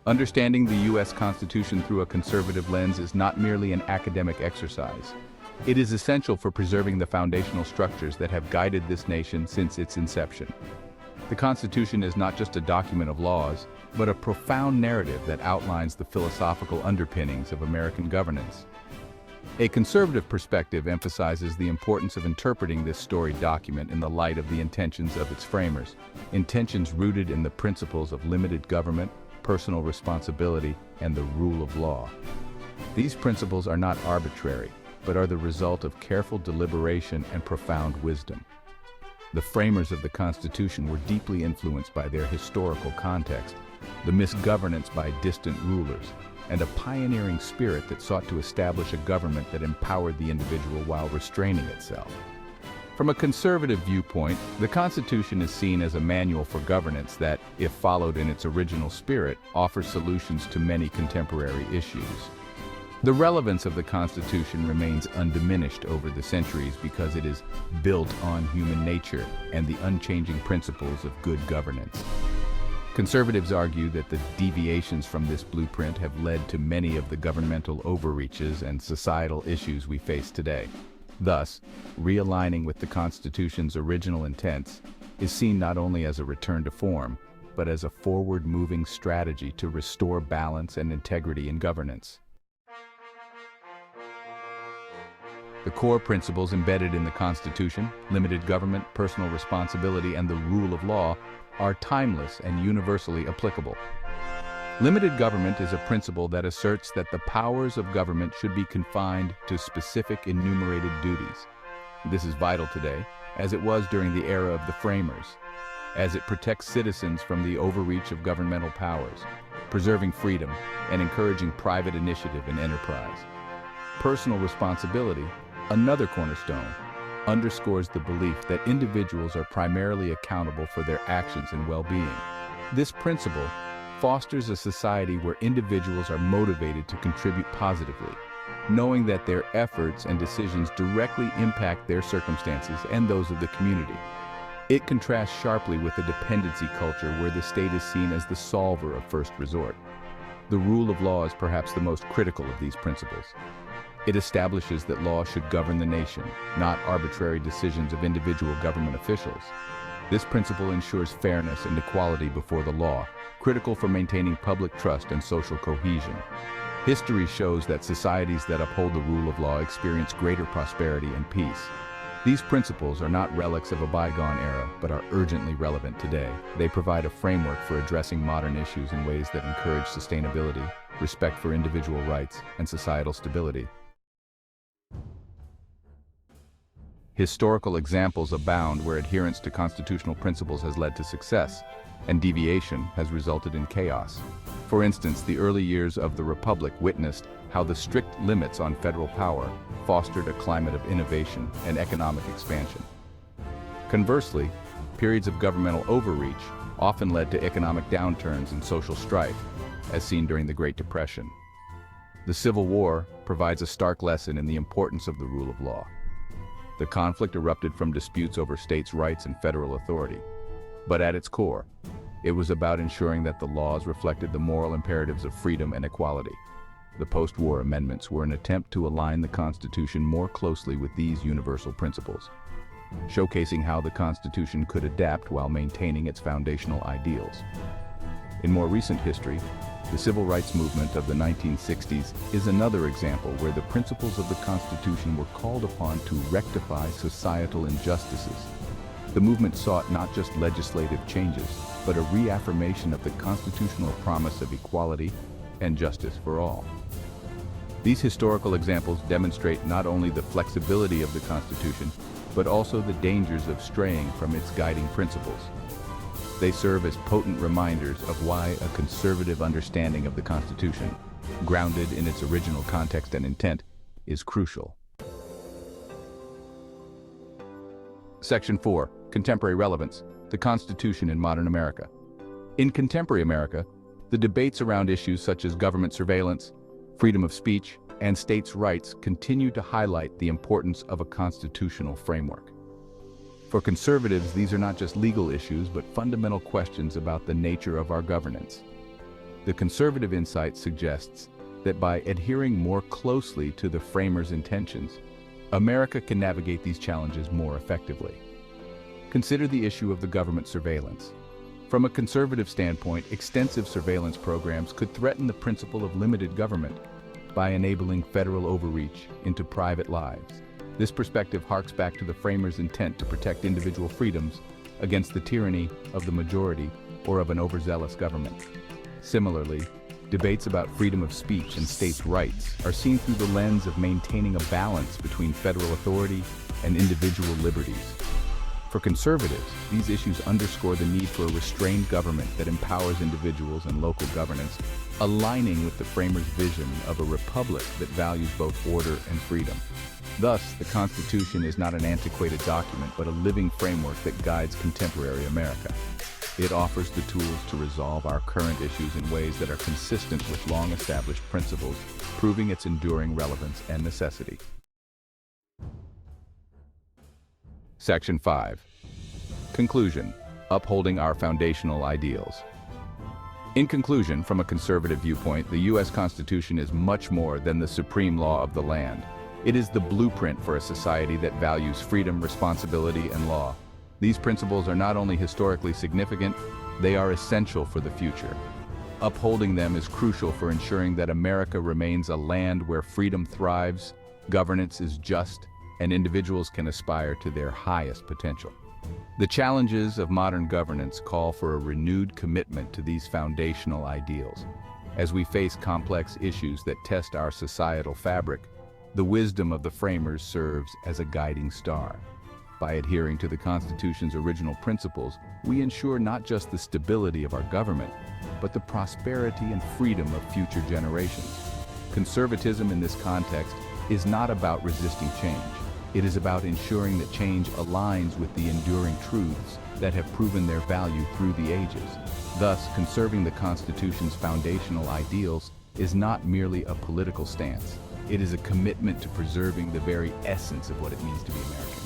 Understanding the U.S. Constitution through a conservative lens is not merely an academic exercise. It is essential for preserving the foundational structures that have guided this nation since its inception. The Constitution is not just a document of laws, but a profound narrative that outlines the philosophical underpinnings of American governance. A conservative perspective emphasizes the importance of interpreting this storied document in the light of the intentions of its framers, intentions rooted in the principles of limited government, personal responsibility, and the rule of law. These principles are not arbitrary, but are the result of careful deliberation and profound wisdom. The framers of the Constitution were deeply influenced by their historical context, the misgovernance by distant rulers, and a pioneering spirit that sought to establish a government that empowered the individual while restraining itself. From a conservative viewpoint, the Constitution is seen as a manual for governance that, if followed in its original spirit, offers solutions to many contemporary issues. The relevance of the Constitution remains undiminished over the centuries because it is built on human nature and the unchanging principles of good governance. Conservatives argue that the deviations from this blueprint have led to many of the governmental overreaches and societal issues we face today. Thus, realigning with the Constitution's original intents is seen not only as a return to form, but as a forward-moving strategy to restore balance and integrity in governance. The core principles embedded in the Constitution, limited government, personal responsibility, and the rule of law, are timeless and universally applicable. Limited government is a principle that asserts that the powers of government should be confined to specific enumerated duties. This is vital today, as it was during the era of the framers, as it protects citizens from the overreach of governmental powers, preserving freedom and encouraging private initiative and enterprise. Personal responsibility, another cornerstone, underscores the belief that individuals are primarily accountable for their actions and well-being. This principle fosters a society where individuals are motivated to contribute positively, knowing that their efforts and decisions directly impact their circumstances and those of the community. It contrasts sharply with a dependency culture where the state is seen as the solver of first resort. The rule of law is perhaps the most critical of these principles. It establishes that law should govern the nation, not arbitrary decisions of individual government officials. This principle ensures fairness and equality before the law, critical for maintaining public trust and social cohesion. History shows that societies that uphold the rule of law experience greater prosperity and peace. These principles are not relics of a bygone era, but are urgently relevant today. They provide a framework for addressing modern issues in ways that encourage sustainability, respect for individual rights, and societal stability. Historical examples abound where adherence to constitutional principles has led to success, and deviation has resulted in chaos. For instance, the early years of the Republic witnessed how the strict limits on federal power fostered a climate of innovation and economic expansion. Conversely, periods of governmental overreach often led to economic downturns and social strife, as seen during the Great Depression. The Civil War provides a stark lesson in the importance of the rule of law. The conflict erupted from disputes over states' rights and federal authority. But at its core, it was about ensuring that the laws reflected the moral imperatives of freedom and equality. The post-war amendments were an attempt to align the Constitution more closely with these universal principles, showcasing how the Constitution could adapt while maintaining its foundational ideals. In more recent history, the civil rights movement of the 1960s is another example where the principles of the Constitution were called upon to rectify societal injustices. The movement sought not just legislative changes, but a reaffirmation of the constitutional promise of equality and justice for all. These historical examples demonstrate not only the flexibility of the Constitution, but also the dangers of straying from its guiding principles. They serve as potent reminders of why a conservative understanding of the Constitution, grounded in its original context and intent, is crucial. Section 4. Contemporary Relevance. The Constitution in Modern America. In contemporary America, the debates around issues such as government surveillance, freedom of speech, and states' rights continue to highlight the importance of a constitutional framework. For conservatives, these are not just legal issues, but fundamental questions about the nature of our governance. The conservative insight suggests that by adhering more closely to the framers' intentions, America can navigate these challenges more effectively. Consider the issue of the government surveillance. From a conservative standpoint, extensive surveillance programs could threaten the principle of limited government by enabling federal overreach into private lives. This perspective harks back to the framers' intent to protect individual freedoms against the tyranny of the majority or of an overzealous government. Similarly, debates about freedom of speech and states' rights are seen through the lens of maintaining a balance between federal authority and individual liberties. For conservatives, these issues underscore the need for a restrained government that empowers individuals and local governance, aligning with the framers' vision of a republic that values both order and freedom. Thus, the Constitution is not an antiquated document, but a living framework that guides contemporary America. It offers the tools to resolve our current issues in ways that are consistent with long-established principles, proving its enduring relevance and necessity. Section 5. Conclusion: upholding our foundational ideals. In conclusion, from a conservative viewpoint, the U.S. Constitution is much more than the supreme law of the land. It is the blueprint for a society that values freedom, responsibility, and law. These principles are not only historically significant, they are essential for the future. Upholding them is crucial for ensuring that America remains a land where freedom thrives, governance is just, and individuals can aspire to their highest potential. The challenges of modern governance call for a renewed commitment to these foundational ideals. As we face complex issues that test our societal fabric, the wisdom of the framers serves as a guiding star. By adhering to the Constitution's original principles, we ensure not just the stability of our government, but the prosperity and freedom of future generations. Conservatism in this context is not about resisting change. It is about ensuring that change aligns with the enduring truths that have proven their value through the ages. Thus, conserving the Constitution's foundational ideals is not merely a political stance. It is a commitment to preserving the very essence of what it means to be American.